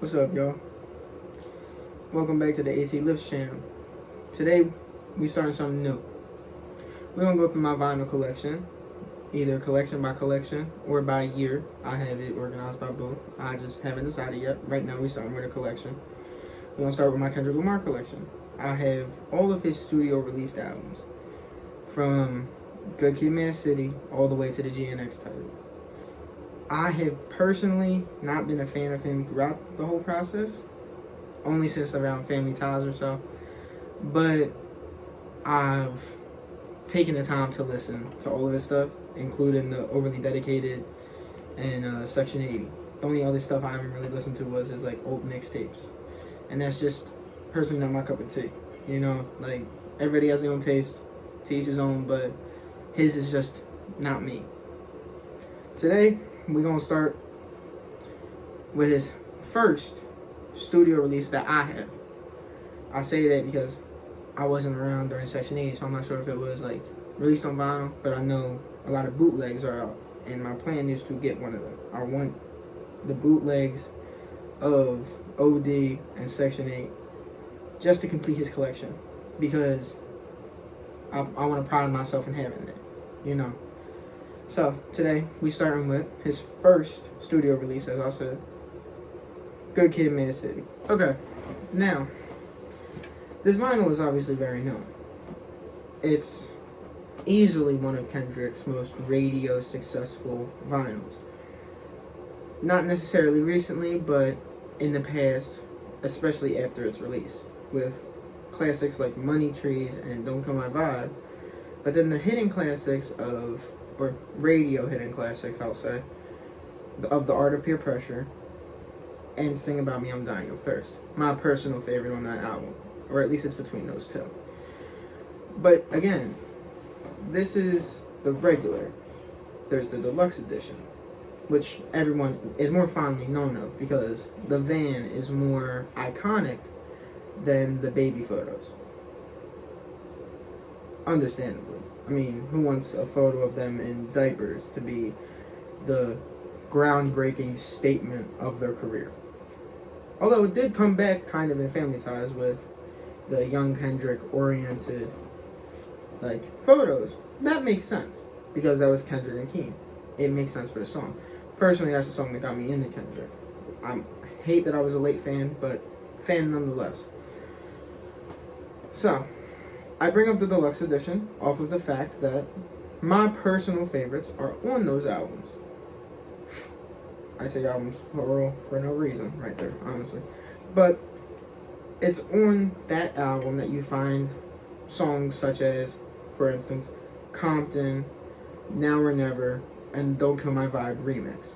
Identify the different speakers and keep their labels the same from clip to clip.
Speaker 1: What's up, y'all? Welcome back to the AT Lifts channel. Today, we starting something new. We're gonna go through my vinyl collection, either collection by collection or by year. I have it organized by both. I just haven't decided yet. Right now, we're starting with a collection. We're gonna start with my Kendrick Lamar collection. I have all of his studio released albums, from GKMC all the way to the GNX title. I have personally not been a fan of him throughout the whole process, only since around Family Ties or so. But I've taken the time to listen to all of his stuff, including the Overly Dedicated and Section 80. The only other stuff I haven't really listened to was his old mixtapes, and that's just personally not my cup of tea. You know, everybody has their own taste, to each his own, but his is just not me. Today, we're gonna start with his first studio release that I have. I say that because I wasn't around during Section 80, so I'm not sure if it was released on vinyl, but I know a lot of bootlegs are out, and my plan is to get one of them. I want the bootlegs of OD and Section 8 just to complete his collection, because I want to pride myself in having that, you know. So today we starting with his first studio release, as I said, Good Kid, Mad City. Okay, now this vinyl is obviously very known. It's easily one of Kendrick's most radio successful vinyls. Not necessarily recently, but in the past, especially after its release, with classics like Money Trees and Don't Kill My Vibe. But then the hidden classics or radio hidden classics, I'll say, of The Art of Peer Pressure and Sing About Me, I'm Dying Your Thirst. My personal favorite on that album, or at least it's between those two. But again, this is the regular. There's the deluxe edition, which everyone is more fondly known of because the van is more iconic than the baby photos. Understandably. I mean, who wants a photo of them in diapers to be the groundbreaking statement of their career? Although it did come back kind of in Family Ties with the young Kendrick oriented photos. That makes sense because that was Kendrick and Keem. It makes sense for the song. Personally, that's the song that got me into Kendrick. I hate that I was a late fan, but fan nonetheless. So, I bring up the deluxe edition off of the fact that my personal favorites are on those albums. I say albums plural for no reason right there, honestly. But it's on that album that you find songs such as, for instance, Compton, Now or Never, and Don't Kill My Vibe remix.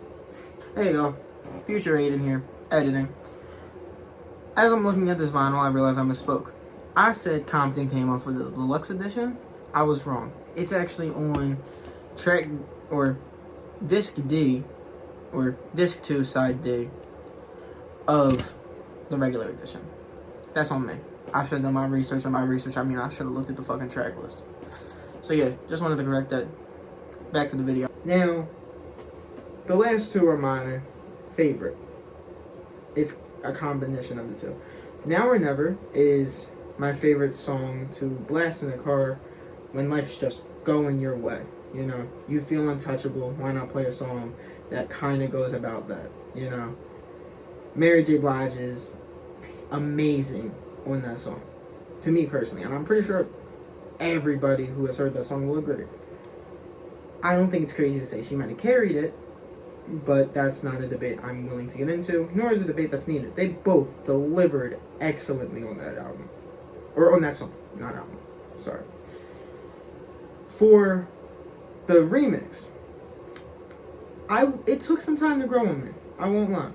Speaker 1: Hey y'all, Future Aiden here, editing. As I'm looking at this vinyl, I realize I misspoke. I said Compton came off with the deluxe edition. I was wrong. It's actually on track or disc D or disc 2 side D of the regular edition. That's on me. I should have done my research, and by research I mean I should have looked at the fucking track list. So yeah, just wanted to correct that. Back to the video. Now, the last two are my favorite. It's a combination of the two. Now or Never is my favorite song to blast in the car when life's just going your way. You know, you feel untouchable. Why not play a song that kind of goes about that? You know, Mary J. Blige is amazing on that song, to me personally, and I'm pretty sure everybody who has heard that song will agree. I don't think it's crazy to say she might have carried it, but that's not a debate I'm willing to get into, nor is a debate that's needed. They both delivered excellently on that album. Or on that song, not album. Sorry. For the remix, it took some time to grow on me. I won't lie.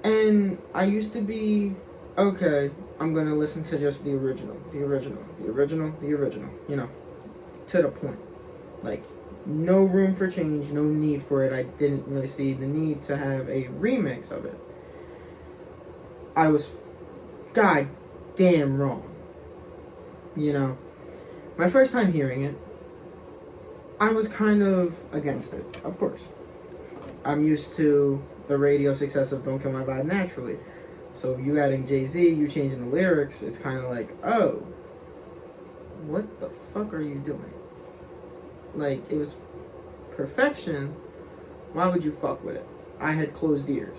Speaker 1: And I used to be, okay, I'm going to listen to just the original. You know, to the point. No room for change, no need for it. I didn't really see the need to have a remix of it. I was goddamn wrong. You know, my first time hearing it, I was kind of against it, of course. I'm used to the radio success of Don't Kill My Vibe naturally. So you adding Jay-Z, you changing the lyrics, it's kind of like, oh, what the fuck are you doing? Like, it was perfection. Why would you fuck with it? I had closed ears.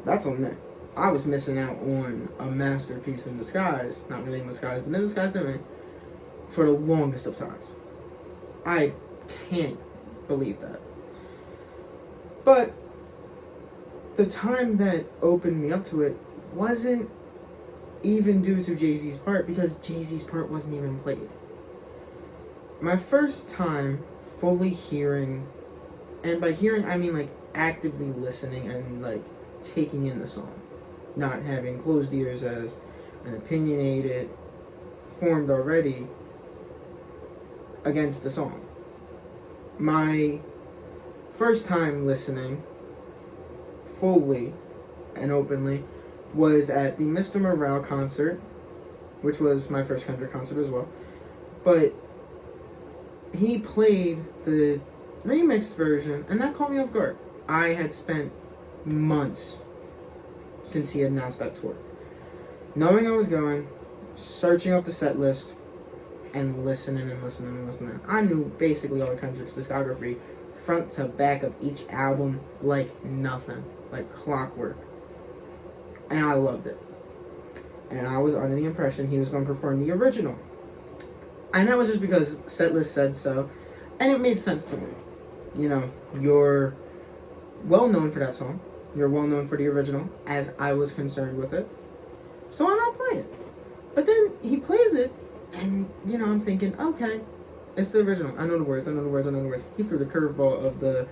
Speaker 1: That's on me. I was missing out on a masterpiece in disguise. Not really in disguise, but in disguise to me. For the longest of times. I can't believe that. But the time that opened me up to it wasn't even due to Jay-Z's part, because Jay-Z's part wasn't even played. My first time fully hearing, and by hearing I mean like actively listening and like taking in the song, not having closed ears as an opinionated, formed already against the song. My first time listening fully and openly was at the Mr. Morale concert, which was my first Kendrick concert as well. But he played the remixed version, and that caught me off guard. I had spent months since he had announced that tour, knowing I was going, searching up the set list, and listening and listening and listening. I knew basically all of Kendrick's discography, front to back of each album, like nothing, like clockwork. And I loved it. And I was under the impression he was going to perform the original. And that was just because setlist said so, and it made sense to me. You know, you're well known for that song. You're well known for the original, as I was concerned with it. So why not play it? But then he plays it, and, you know, I'm thinking, okay, it's the original. I know the words, I know the words, I know the words. He threw the curveball of the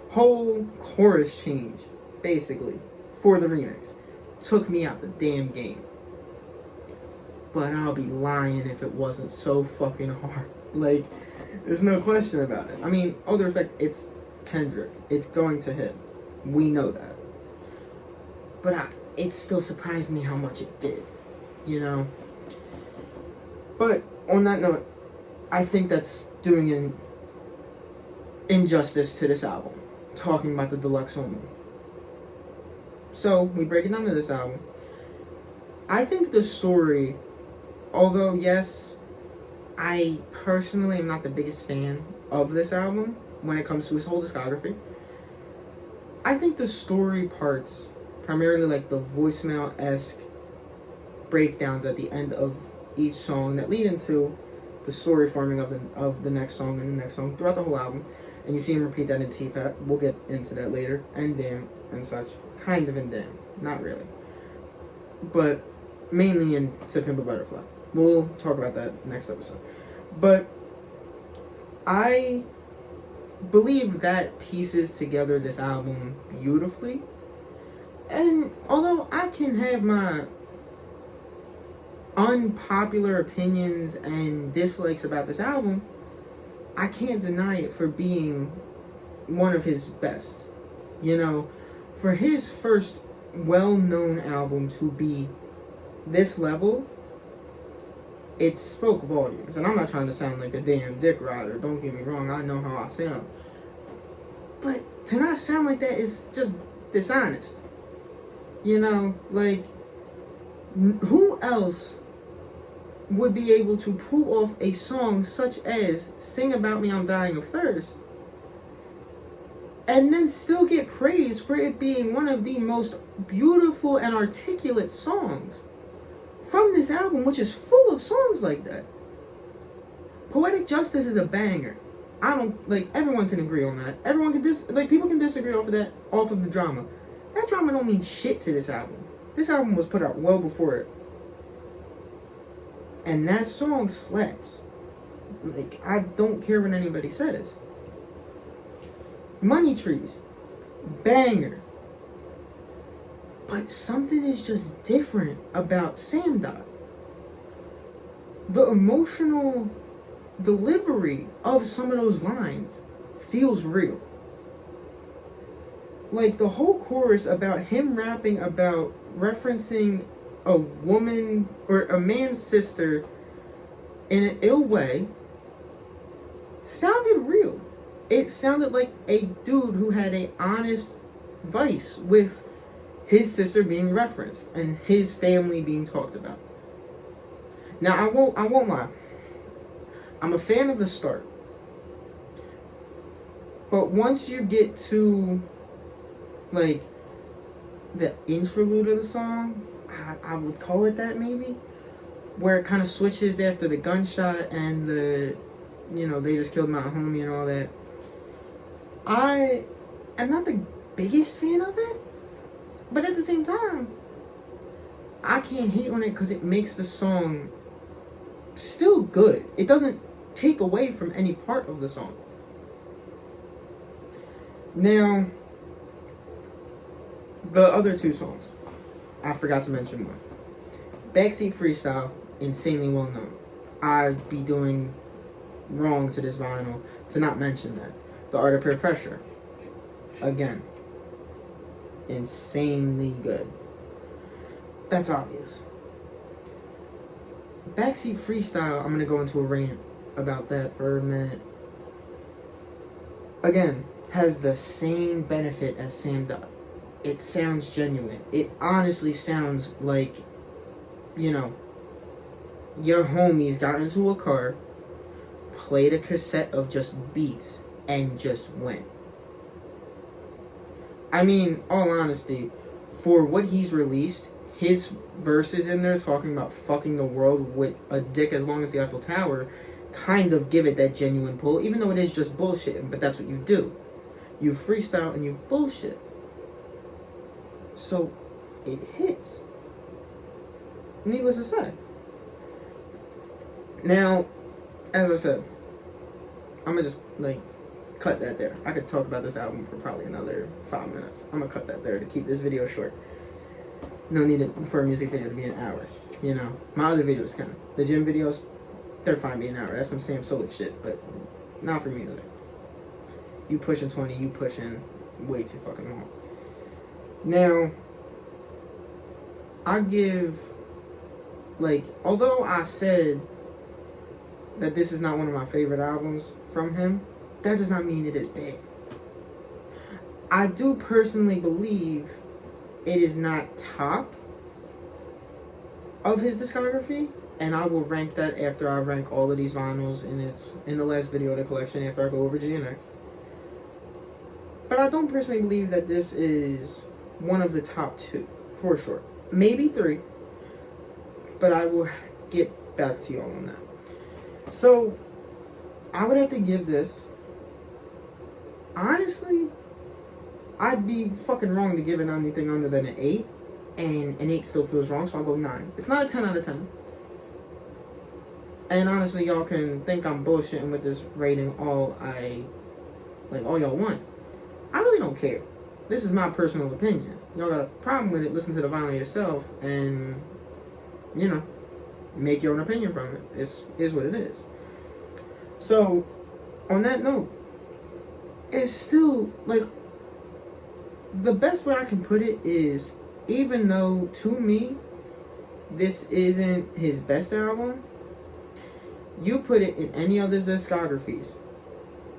Speaker 1: whole chorus change, basically, for the remix. Took me out the damn game. But I'll be lying if it wasn't so fucking hard. Like, there's no question about it. I mean, all due respect, it's Kendrick. It's going to hit. We know that. But it still surprised me how much it did. You know? But on that note, I think that's doing an injustice to this album. Talking about the deluxe only. So, we break it down to this album. I think the story, although yes, I personally am not the biggest fan of this album when it comes to his whole discography, I think the story parts, primarily like the voicemail-esque breakdowns at the end of each song that lead into the story forming of the next song and the next song throughout the whole album, and you see him repeat that in T-Pat. We'll get into that later, and Damn and such. Kind of in Damn, not really, but mainly in To Pimp a Butterfly. We'll talk about that next episode. But I believe that pieces together this album beautifully. And although I can have my unpopular opinions and dislikes about this album, I can't deny it for being one of his best. You know, for his first well-known album to be this level, it spoke volumes. And I'm not trying to sound like a damn dick rider, don't get me wrong, I know how I sound. But to not sound like that is just dishonest. You know, like, who else would be able to pull off a song such as Sing About Me, I'm Dying of Thirst, and then still get praised for it being one of the most beautiful and articulate songs from this album, which is full of songs like that. Poetic Justice is a banger. I don't, like, everyone can agree on that. Everyone can people can disagree off of that, off of the drama. That drama don't mean shit to this album. This album was put out well before it. And that song slaps. Like, I don't care what anybody says. Money Trees, banger. But something is just different about Sam Dot. The emotional delivery of some of those lines feels real. Like, the whole chorus about him rapping about referencing a woman or a man's sister in an ill way sounded real. It sounded like a dude who had a honest Vice with his sister being referenced and his family being talked about. Now I won't lie. I'm a fan of the start. But once you get to like the interlude of the song, I would call it that maybe, where it kind of switches after the gunshot and the, they just killed my homie and all that. I am not the biggest fan of it, but at the same time, I can't hate on it because it makes the song still good. It doesn't take away from any part of the song. Now, the other two songs, I forgot to mention one. Backseat Freestyle, insanely well known. I'd be doing wrong to this vinyl to not mention that. The Art of Peer Pressure, again, insanely good. That's obvious. Backseat Freestyle, I'm going to go into a rant about that for a minute. Again, has the same benefit as Sam Dot. It sounds genuine. It honestly sounds like, your homies got into a car, played a cassette of just beats, and just went. I mean, all honesty, for what he's released, his verses in there talking about fucking the world with a dick as long as the Eiffel Tower kind of give it that genuine pull, even though it is just bullshit, but that's what you do. You freestyle and you bullshit. So, it hits. Needless to say. Now, as I said, I'm gonna just, cut that there. I could talk about this album for probably another 5 minutes. I'm gonna cut that there to keep this video short. No need for a music video to be an hour. My other videos can. The gym videos, they're fine being an hour. That's some Sam Solik shit, but not for music. You pushing 20, you pushing way too fucking long. Now, I give, although I said that this is not one of my favorite albums from him, that does not mean it is bad. I do personally believe it is not top of his discography, and I will rank that after I rank all of these vinyls in the last video of the collection after I go over GNX. But I don't personally believe that this is one of the top two, for sure. Maybe three, but I will get back to y'all on that. So, I would have to give this, honestly, I'd be fucking wrong to give it anything under than an 8, and an 8 still feels wrong, so I'll go 9. It's not a 10 out of 10. And honestly, y'all can think I'm bullshitting with this rating all y'all want. I really don't care. This is my personal opinion. Y'all got a problem with it, listen to the vinyl yourself, and, make your own opinion from it. It's what it is. So, on that note, it's still, the best way I can put it is, even though, to me, this isn't his best album, you put it in any other discographies,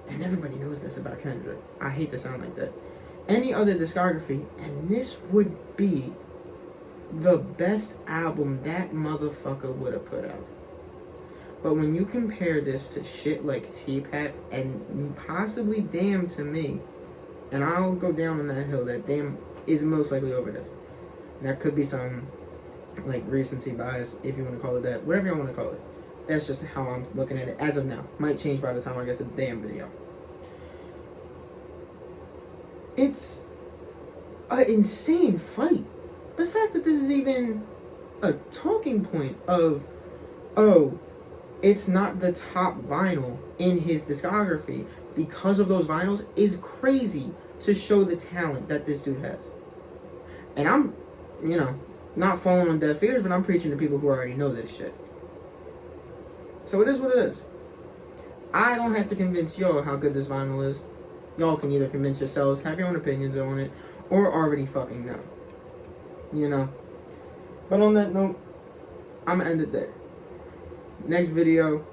Speaker 1: and everybody knows this about Kendrick. I hate to sound like that. Any other discography, and this would be the best album that motherfucker would have put out. But when you compare this to shit like T-Pap and possibly Damn to me, and I'll go down on that hill that Damn is most likely over this. And that could be some recency bias, if you want to call it that. Whatever you want to call it. That's just how I'm looking at it as of now. Might change by the time I get to the Damn video. It's an insane fight. The fact that this is even a talking point of, it's not the top vinyl in his discography because of those vinyls is crazy to show the talent that this dude has. And I'm, not falling on deaf ears, but I'm preaching to people who already know this shit. So it is what it is. I don't have to convince y'all how good this vinyl is. Y'all can either convince yourselves, have your own opinions on it, or already fucking know. But on that note, I'm gonna end it there. Next video,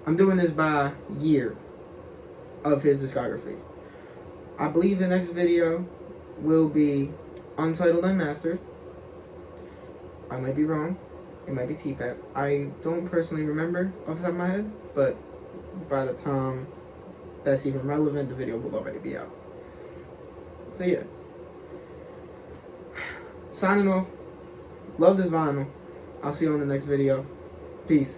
Speaker 1: I'm doing this by year of his discography. I believe the next video will be Untitled Unmastered. I might be wrong. It might be T-Pat. I don't personally remember off the top of my head, but by the time that's even relevant, the video will already be out. So yeah. Signing off. Love this vinyl. I'll see you on the next video. Peace.